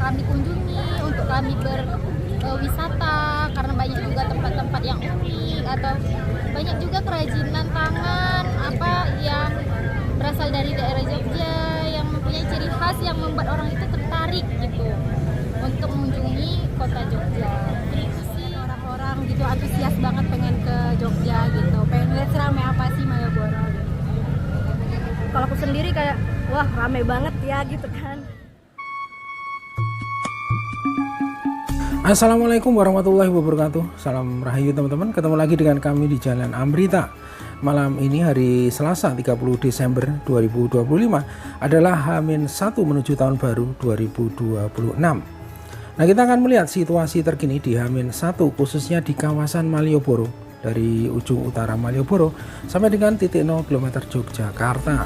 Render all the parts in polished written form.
kami kunjungi, untuk kami berwisata, karena banyak juga tempat-tempat yang unik atau banyak juga kerajinan tangan yang berasal dari daerah Jogja yang mempunyai ciri khas yang membuat orang itu tertarik gitu untuk mengunjungi kota Jogja. Itu sih, orang-orang gitu antusias banget pengen ke Jogja gitu, pengen lihat seramai apa sih Malioboro gitu. Kalau aku sendiri kayak wah rame banget ya gitu kan. Assalamualaikum warahmatullahi wabarakatuh. Salam rahayu teman-teman. Ketemu lagi dengan kami di Jalan Amrita. Malam ini hari Selasa 30 Desember 2025 adalah H-1 menuju tahun baru 2026. Nah, kita akan melihat situasi terkini di H-1 khususnya di kawasan Malioboro, dari ujung utara Malioboro sampai dengan titik 0 km Yogyakarta.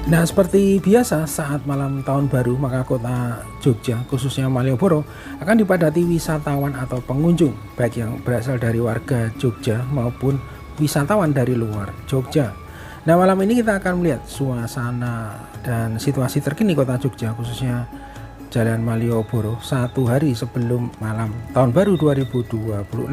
Nah, seperti biasa saat malam tahun baru, maka kota Jogja khususnya Malioboro akan dipadati wisatawan atau pengunjung, baik yang berasal dari warga Jogja maupun wisatawan dari luar Jogja. Nah, malam ini kita akan melihat suasana dan situasi terkini kota Jogja khususnya Jalan Malioboro satu hari sebelum malam tahun baru 2026.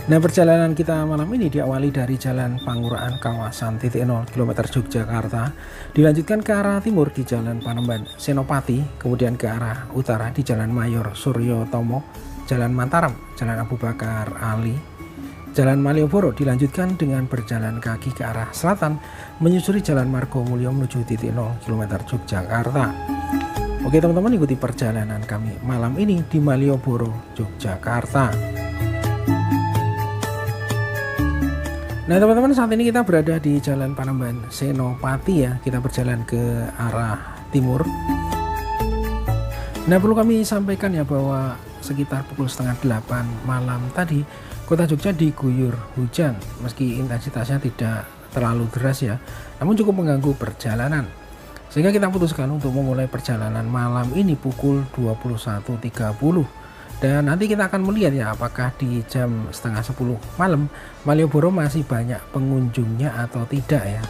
Nah, perjalanan kita malam ini diawali dari Jalan Pangurahan kawasan titik 0 km Yogyakarta, dilanjutkan ke arah timur di Jalan Panembahan Senopati, kemudian ke arah utara di Jalan Mayor Suryo Tomo, Jalan Mataram, Jalan Abu Bakar Ali, Jalan Malioboro dilanjutkan dengan berjalan kaki ke arah selatan menyusuri Jalan Margomulyo menuju titik 0 km Yogyakarta. Oke teman-teman, ikuti perjalanan kami malam ini di Malioboro, Yogyakarta. Nah teman-teman, saat ini kita berada di Jalan Panembahan Senopati ya. Kita berjalan ke arah timur. Nah, perlu kami sampaikan ya bahwa sekitar pukul setengah 8 malam tadi kota Jogja diguyur hujan. Meski intensitasnya tidak terlalu deras ya, namun cukup mengganggu perjalanan. Sehingga kita putuskan untuk memulai perjalanan malam ini pukul 21.30. Dan nanti kita akan melihat ya apakah di jam setengah 10 malam Malioboro masih banyak pengunjungnya atau tidak ya.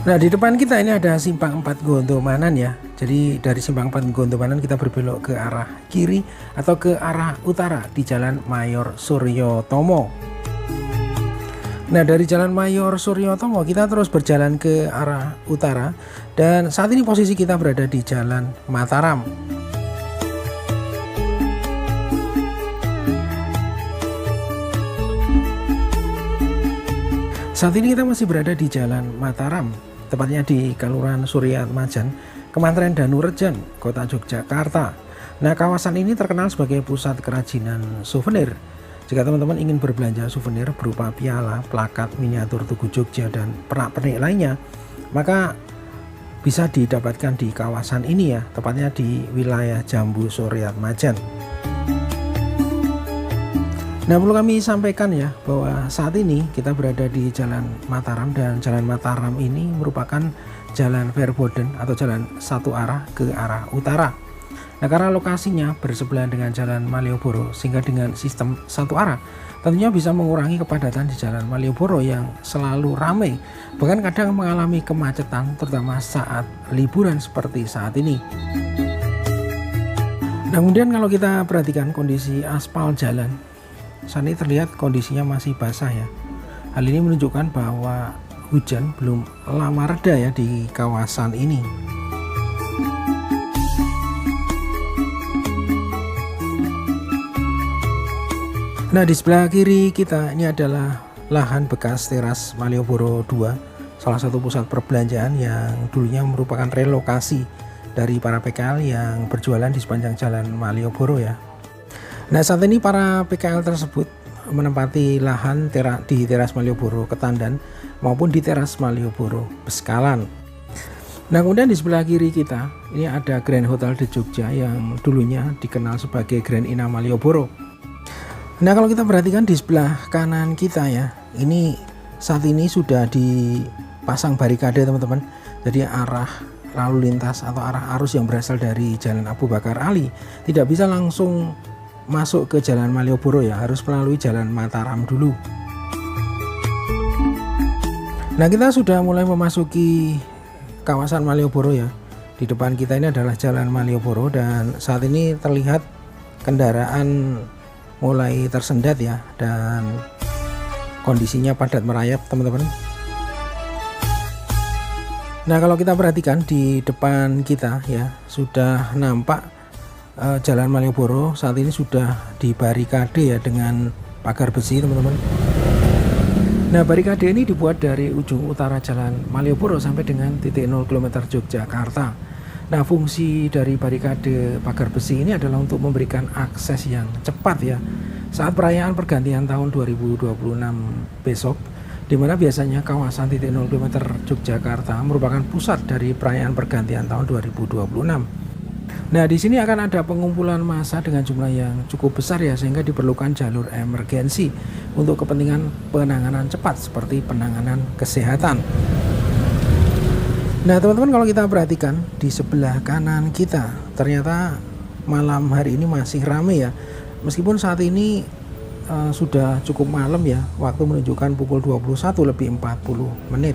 Nah, di depan kita ini ada simpang 4 Gondomanan ya. Jadi dari simpang 4 Gondomanan kita berbelok ke arah kiri atau ke arah utara di Jalan Mayor Suryo Tomo. Nah, dari Jalan Mayor Suryo Tomo kita terus berjalan ke arah utara, dan saat ini posisi kita berada di Jalan Mataram. Saat ini kita masih berada di Jalan Mataram, tepatnya di Kelurahan Suryatmajan, Kemantren Danurejan, Kota Yogyakarta. Nah, kawasan ini terkenal sebagai pusat kerajinan souvenir. Jika teman-teman ingin berbelanja souvenir berupa piala, plakat, miniatur Tugu Jogja, dan pernak-pernik lainnya, maka bisa didapatkan di kawasan ini ya, tepatnya di wilayah Jambu Suryatmajan. Nah, perlu kami sampaikan ya bahwa saat ini kita berada di Jalan Mataram, dan Jalan Mataram ini merupakan jalan verboden atau jalan satu arah ke arah utara. Nah, karena lokasinya bersebelahan dengan Jalan Malioboro sehingga dengan sistem satu arah tentunya bisa mengurangi kepadatan di Jalan Malioboro yang selalu ramai, bahkan kadang mengalami kemacetan terutama saat liburan seperti saat ini. Nah, kemudian kalau kita perhatikan kondisi aspal jalan, saat ini terlihat kondisinya masih basah ya. Hal ini menunjukkan bahwa hujan belum lama reda ya di kawasan ini. Nah, di sebelah kiri kita ini adalah lahan bekas teras Malioboro 2, salah satu pusat perbelanjaan yang dulunya merupakan relokasi dari para PKL yang berjualan di sepanjang Jalan Malioboro ya. Nah, saat ini para PKL tersebut menempati lahan di teras Malioboro Ketandan maupun di teras Malioboro Beskalan. Nah, kemudian di sebelah kiri kita ini ada Grand Hotel de Jogja yang dulunya dikenal sebagai Grand Ina Malioboro. Nah, kalau kita perhatikan di sebelah kanan kita ya, ini saat ini sudah dipasang barikade teman-teman. Jadi arah lalu lintas atau arah arus yang berasal dari Jalan Abu Bakar Ali tidak bisa langsung masuk ke Jalan Malioboro ya, harus melalui Jalan Mataram dulu. Nah, kita sudah mulai memasuki kawasan Malioboro ya. Di depan kita ini adalah Jalan Malioboro dan saat ini terlihat kendaraan mulai tersendat ya, dan kondisinya padat merayap teman-teman. Nah, kalau kita perhatikan di depan kita ya, sudah nampak Jalan Malioboro saat ini sudah dibarikade ya dengan pagar besi teman-teman. Nah, barikade ini dibuat dari ujung utara Jalan Malioboro sampai dengan titik 0 km Yogyakarta. Nah, fungsi dari barikade pagar besi ini adalah untuk memberikan akses yang cepat ya saat perayaan pergantian tahun 2026 besok, di mana biasanya kawasan titik 0 km Yogyakarta merupakan pusat dari perayaan pergantian tahun 2026. Nah, di sini akan ada pengumpulan massa dengan jumlah yang cukup besar ya, sehingga diperlukan jalur emergensi untuk kepentingan penanganan cepat seperti penanganan kesehatan. Nah, teman-teman, kalau kita perhatikan di sebelah kanan kita, ternyata malam hari ini masih ramai ya. Meskipun saat ini sudah cukup malam ya, waktu menunjukkan pukul 21:40.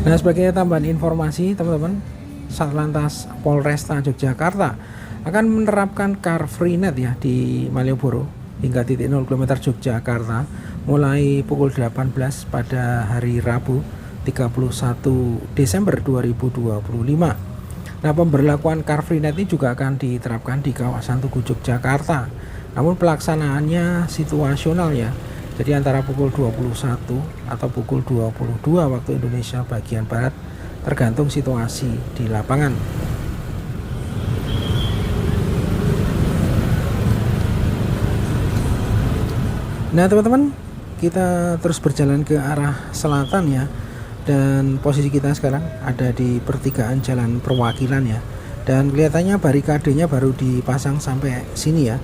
Nah, sebagai tambahan informasi teman-teman, Satlantas Polresta Yogyakarta akan menerapkan Car Free Night ya di Malioboro hingga titik 0 km Yogyakarta mulai pukul 18 pada hari Rabu 31 Desember 2025. Nah, pemberlakuan Car Free Night ini juga akan diterapkan di kawasan Tugu Yogyakarta. Namun pelaksanaannya situasional ya. Jadi antara pukul 21 atau pukul 22 waktu Indonesia bagian Barat, tergantung situasi di lapangan. Nah, teman-teman, kita terus berjalan ke arah selatan ya. Dan posisi kita sekarang ada di pertigaan Jalan Perwakilan ya. Dan kelihatannya barikadenya baru dipasang sampai sini ya,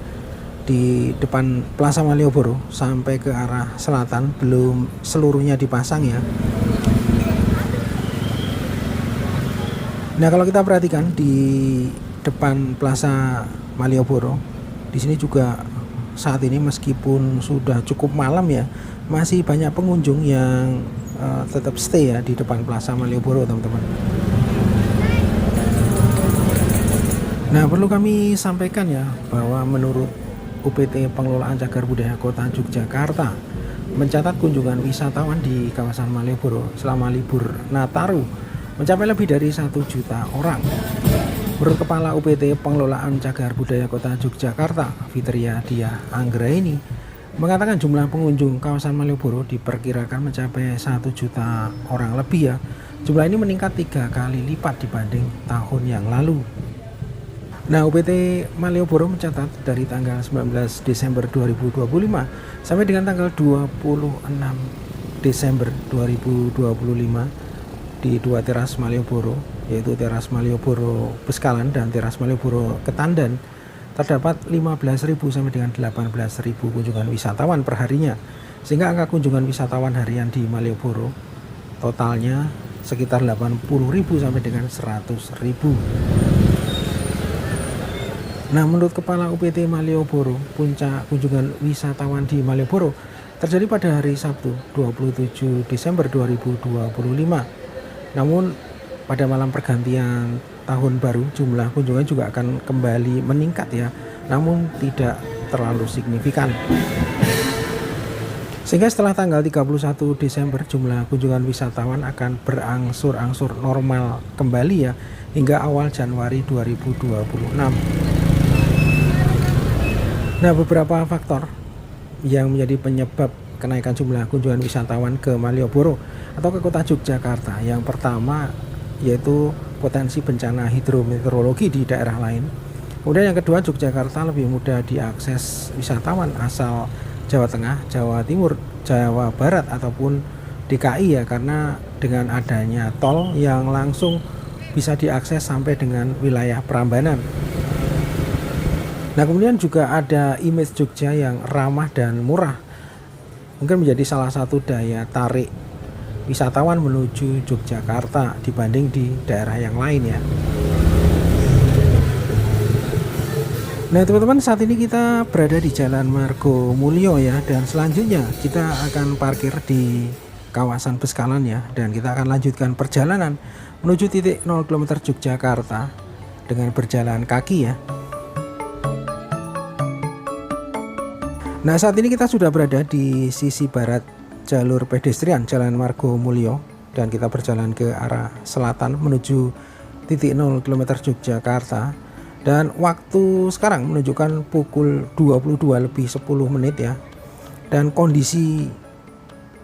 di depan Plaza Malioboro sampai ke arah selatan, belum seluruhnya dipasang ya. Nah, kalau kita perhatikan di depan Plaza Malioboro, di sini juga saat ini meskipun sudah cukup malam ya, masih banyak pengunjung yang tetap stay ya di depan Plaza Malioboro teman-teman. Nah, perlu kami sampaikan ya bahwa menurut UPT Pengelolaan Cagar Budaya Kota Yogyakarta mencatat kunjungan wisatawan di kawasan Malioboro selama libur Nataru mencapai lebih dari 1 juta orang. Menurut Kepala UPT Pengelolaan Cagar Budaya Kota Yogyakarta, Fitria Diah Anggraini, mengatakan jumlah pengunjung kawasan Malioboro diperkirakan mencapai 1 juta orang lebih ya. Jumlah ini meningkat 3 kali lipat dibanding tahun yang lalu. Nah, UPT Malioboro mencatat dari tanggal 19 Desember 2025 sampai dengan tanggal 26 Desember 2025 di 2 teras Malioboro, yaitu teras Malioboro Beskalan dan teras Malioboro Ketandan, terdapat 15.000 sampai dengan 18.000 kunjungan wisatawan per harinya, sehingga angka kunjungan wisatawan harian di Malioboro totalnya sekitar 80.000 sampai dengan 100.000. Nah, menurut Kepala UPT Malioboro, puncak kunjungan wisatawan di Malioboro terjadi pada hari Sabtu 27 Desember 2025. Namun pada malam pergantian tahun baru jumlah kunjungan juga akan kembali meningkat ya, namun tidak terlalu signifikan. Sehingga setelah tanggal 31 Desember jumlah kunjungan wisatawan akan berangsur-angsur normal kembali ya hingga awal Januari 2026. Nah, beberapa faktor yang menjadi penyebab kenaikan jumlah kunjungan wisatawan ke Malioboro atau ke kota Yogyakarta. Yang pertama yaitu potensi bencana hidrometeorologi di daerah lain. Kemudian yang kedua, Yogyakarta lebih mudah diakses wisatawan asal Jawa Tengah, Jawa Timur, Jawa Barat ataupun DKI ya, karena dengan adanya tol yang langsung bisa diakses sampai dengan wilayah Prambanan. Nah, kemudian juga ada image Jogja yang ramah dan murah. Mungkin menjadi salah satu daya tarik wisatawan menuju Yogyakarta dibanding di daerah yang lain ya. Nah teman-teman, saat ini kita berada di Jalan Margo Mulyo ya, dan selanjutnya kita akan parkir di kawasan Beskalan ya, dan kita akan lanjutkan perjalanan menuju titik 0 km Yogyakarta dengan berjalan kaki ya. Nah saat ini kita sudah berada di sisi barat jalur pedestrian Jalan Margo Mulyo, dan kita berjalan ke arah selatan menuju titik 0 km Yogyakarta, dan waktu sekarang menunjukkan pukul 22:10 ya, dan kondisi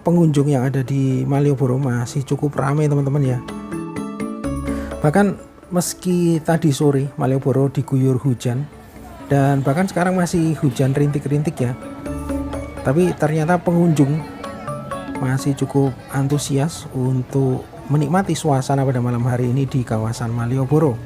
pengunjung yang ada di Malioboro masih cukup ramai teman-teman ya. Bahkan meski tadi sore Malioboro diguyur hujan, dan bahkan sekarang masih hujan rintik-rintik ya, tapi ternyata pengunjung masih cukup antusias untuk menikmati suasana pada malam hari ini di kawasan Malioboro.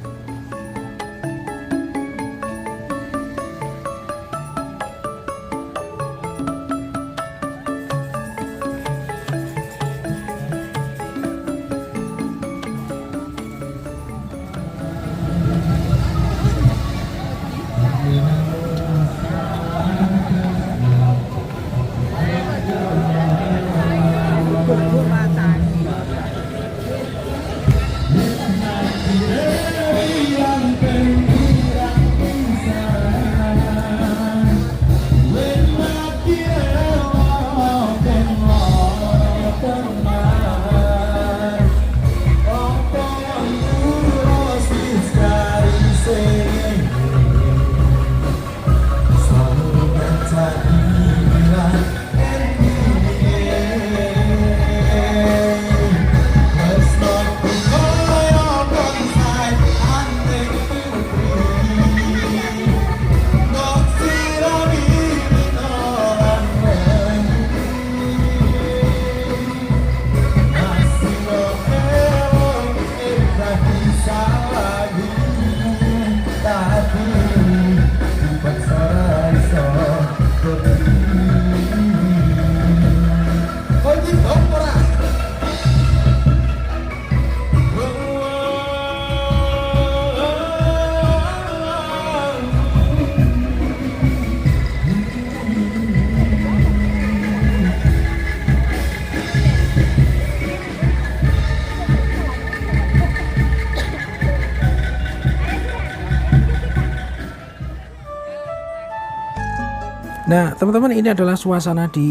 Nah teman-teman, ini adalah suasana di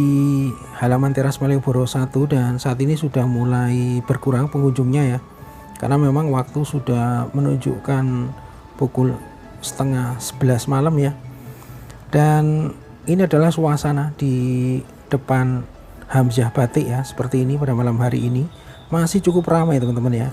halaman teras Malioboro 1, dan saat ini sudah mulai berkurang pengunjungnya ya, karena memang waktu sudah menunjukkan pukul 10:30 malam ya. Dan ini adalah suasana di depan Hamzah Batik ya, seperti ini pada malam hari ini masih cukup ramai teman-teman ya.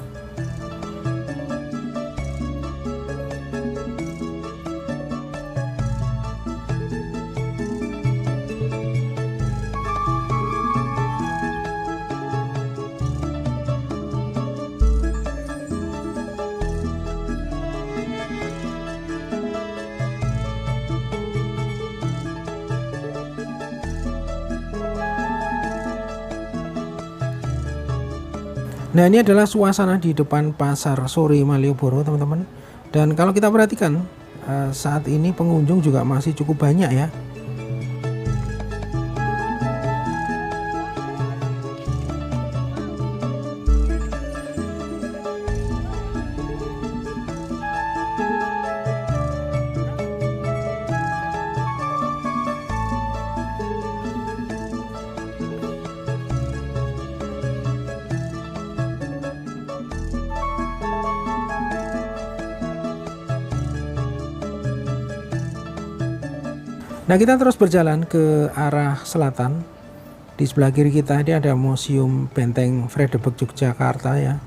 Nah ini adalah suasana di depan pasar sore Malioboro teman-teman, dan kalau kita perhatikan saat ini pengunjung juga masih cukup banyak ya. Nah kita terus berjalan ke arah selatan. Di sebelah kiri kita ini ada Museum Benteng Vredenburg Yogyakarta ya.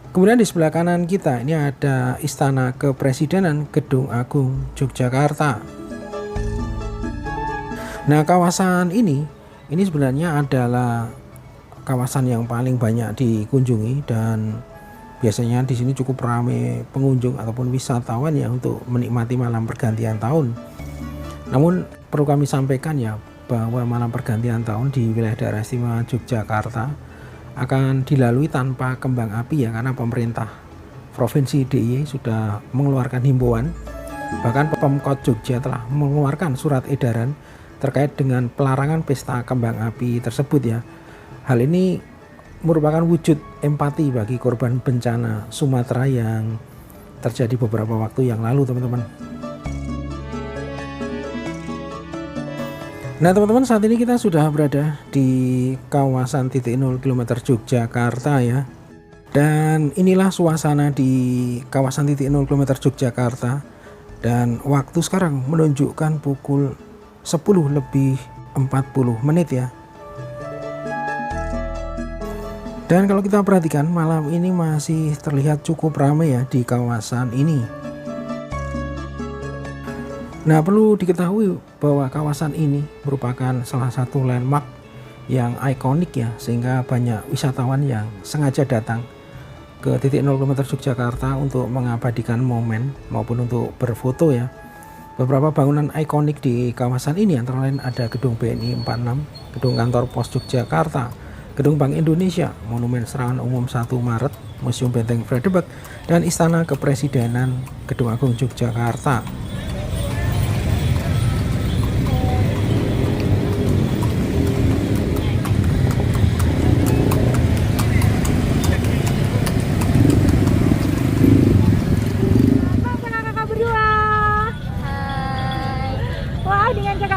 Kemudian di sebelah kanan kita ini ada Istana Kepresidenan Gedung Agung Yogyakarta. Nah, kawasan ini sebenarnya adalah kawasan yang paling banyak dikunjungi dan biasanya di sini cukup ramai pengunjung ataupun wisatawan ya untuk menikmati malam pergantian tahun. Namun perlu kami sampaikan ya bahwa malam pergantian tahun di wilayah daerah istimewa Yogyakarta akan dilalui tanpa kembang api ya, karena pemerintah Provinsi DIY sudah mengeluarkan himbauan. Bahkan Pemkot Jogja telah mengeluarkan surat edaran terkait dengan pelarangan pesta kembang api tersebut ya. Hal ini merupakan wujud empati bagi korban bencana Sumatera yang terjadi beberapa waktu yang lalu, teman-teman. Nah, teman-teman, saat ini kita sudah berada di kawasan titik 0 km Yogyakarta ya. Dan inilah suasana di kawasan titik 0 km Yogyakarta. Dan waktu sekarang menunjukkan pukul 10:40 ya. Dan kalau kita perhatikan, malam ini masih terlihat cukup ramai ya di kawasan ini. Nah, perlu diketahui bahwa kawasan ini merupakan salah satu landmark yang ikonik ya, sehingga banyak wisatawan yang sengaja datang ke titik 0 km Yogyakarta untuk mengabadikan momen maupun untuk berfoto ya. Beberapa bangunan ikonik di kawasan ini antara lain ada Gedung BNI 46, Gedung Kantor Pos Yogyakarta, Gedung Bank Indonesia, Monumen Serangan Umum 1 Maret, Museum Benteng Vredenburg, dan Istana Kepresidenan Gedung Agung Yogyakarta.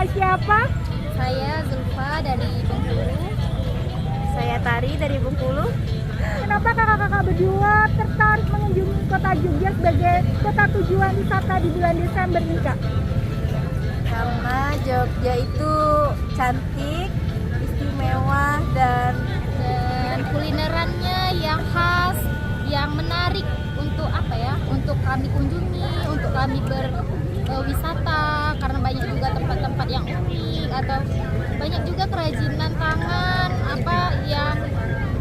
Siapa? Saya Zulfa dari Bengkulu. Saya Tari dari Bengkulu. Kenapa kakak-kakak berdua tertarik mengunjungi kota Jogja sebagai kota tujuan wisata di bulan Desember ini, Kak? Karena Jogja itu cantik, istimewa, dan kulinerannya yang khas, yang menarik untuk apa ya? Untuk kami kunjungi, untuk kami berwisata, karena banyak juga tempat-tempat yang unik atau banyak juga kerajinan tangan apa yang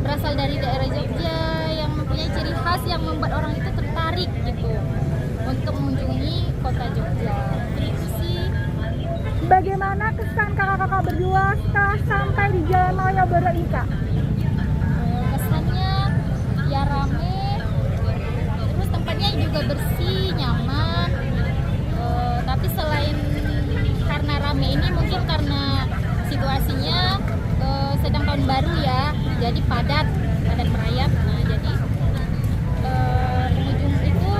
berasal dari daerah Jogja yang mempunyai ciri khas yang membuat orang itu tertarik gitu untuk mengunjungi kota Jogja. Itu sih. Bagaimana kesan kakak-kakak berdua setelah sampai di Jalan Malioboro ini, Kak? Kesannya ya rame, terus tempatnya juga bersih, nyaman. Tapi selain karena rame ini mungkin karena situasinya sedang tahun baru ya, jadi padat merayap. Nah, jadi pengunjung itu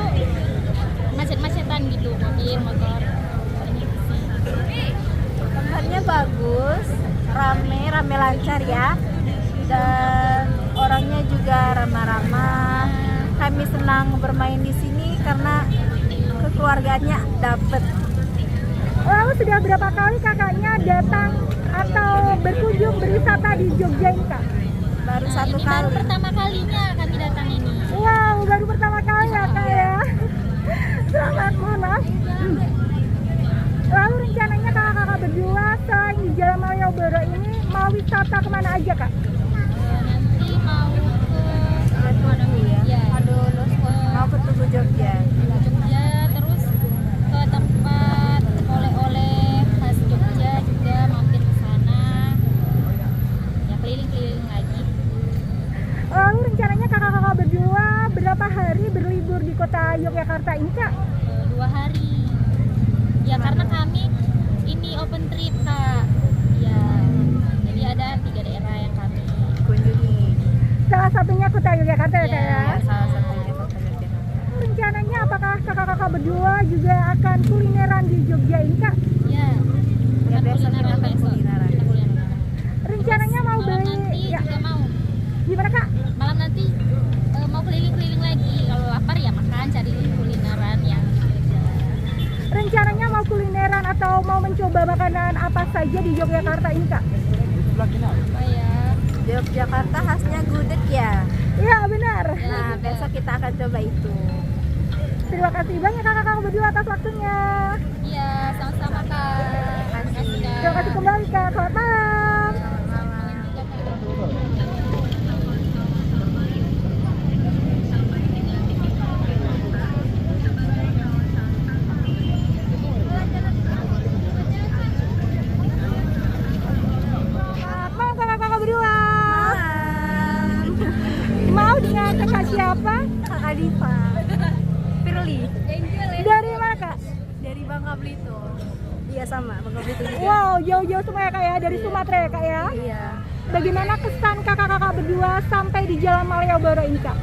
macet-macetan gitu, mobil, motor. tempatnya bagus, rame lancar ya, dan orangnya juga ramah-ramah. Kami senang bermain di sini karena kekeluargaannya dapet. Lalu sudah berapa kali kakaknya datang atau berkunjung berwisata di Jogja ini, Kak? Baru satu Ini kali. baru pertama kalinya kami datang ini. Wow, baru pertama kali ya, Kak ya. Selamat, mohon maaf. Lalu rencananya kakak-kakak berdua selain di Jalan Malioboro ini mau wisata kemana aja, Kak? Nanti mau ke Tugu ya. Ya. Mau ke Tugu Jogja. Jogja, terus ke tempat oleh-oleh khas Jogja juga, mampir ke sana. Ya keliling-keliling lagi. Lalu rencananya kakak-kakak berdua berapa hari berlibur di kota Yogyakarta ini, Kak? 2 hari. Ya karena kami ini open trip, Kak. Ya. Jadi ada 3 daerah yang kami Kunjungi. Salah satunya kota Yogyakarta ya, Kak ya? Salah satunya kota Jogja. Rencananya apakah kakak-kakak berdua juga akan kulineran di Jogja ini, Kak? ya. Ya, besok kita akan besok. kulineran. Kita kulineran. Rencananya mau Malam beli nanti ya, juga mau. gimana, Kak? Malam nanti mau keliling-keliling lagi. Kalau lapar ya makan, cari kulineran yang Rencananya mau kulineran atau mau mencoba makanan apa saja di Yogyakarta ini, Kak? apa ya? Yogyakarta khasnya gudeg ya. Iya, benar. Nah, besok kita akan coba itu. Terima kasih banyak kakak-kakak berdua atas waktunya. Iya, sama-sama, Kak. Terima kasih. Terima kasih kembali Kak. Selamat malam. Selamat malam kakak-kakak berdua. Mau dengan kakak siapa? Kakak Diva. Firly. Dari mana Kak? Dari Bangka Belitung. Iya sama, Bangka Belitung juga. Wow, jauh-jauh semua ya Kak ya, dari Sumatera ya Kak ya. Iya. Bagaimana kesan kakak-kakak berdua sampai di Jalan Malioboro ini Kak?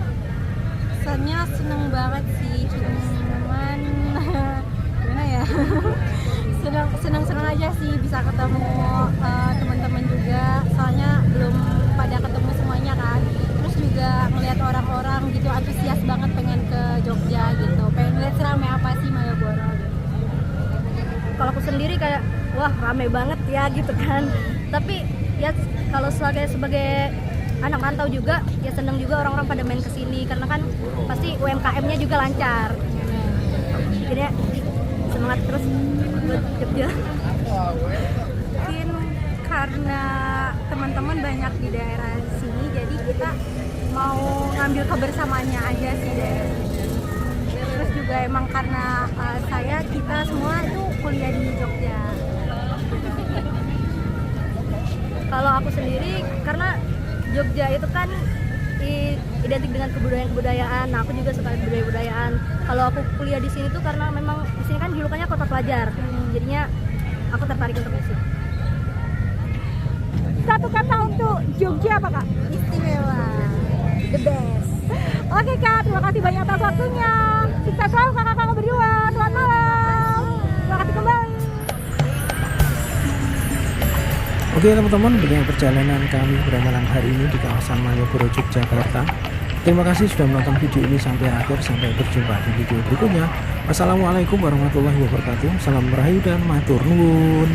Kesannya seneng banget sih, cuman gimana ya? Seneng aja sih bisa ketemu teman-teman juga. Soalnya belum pada ketemu semuanya kan. Terus juga ngelihat orang-orang gitu antusias banget pengen ke Jogja gitu. Pengen lihat seramai apa sih Malioboro. Kalau aku sendiri kayak wah rame banget ya gitu kan. Tapi ya kalau sebagai anak rantau juga ya seneng juga orang-orang pada main kesini karena kan pasti UMKM-nya juga lancar. Jadi semangat terus buat Jogja. Mungkin karena teman-teman banyak di daerah sini jadi kita mau ngambil kebersamaannya aja sih dari sini. Terus juga emang karena kita semua itu kuliah di Jogja. Kalau aku sendiri karena Jogja itu kan identik dengan kebudayaan. Nah, aku juga suka budaya-budayaan. Kalau aku kuliah di sini tuh karena memang di sini kan julukannya kota pelajar. Jadinya aku tertarik untuk di sini. Satu kata untuk Jogja apa Kak? Istimewa. The best. Oke Kak, terima kasih banyak atas waktunya. Sukses selalu kakak-kakak berdua. Selamat malam. Terima kasih kembali. Oke teman-teman, begini perjalanan kami pada malam hari ini di kawasan Malioboro, Yogyakarta. Terima kasih sudah menonton video ini sampai akhir. Sampai berjumpa di video berikutnya. Wassalamualaikum warahmatullahi wabarakatuh. Salam rahayu dan matur nuwun.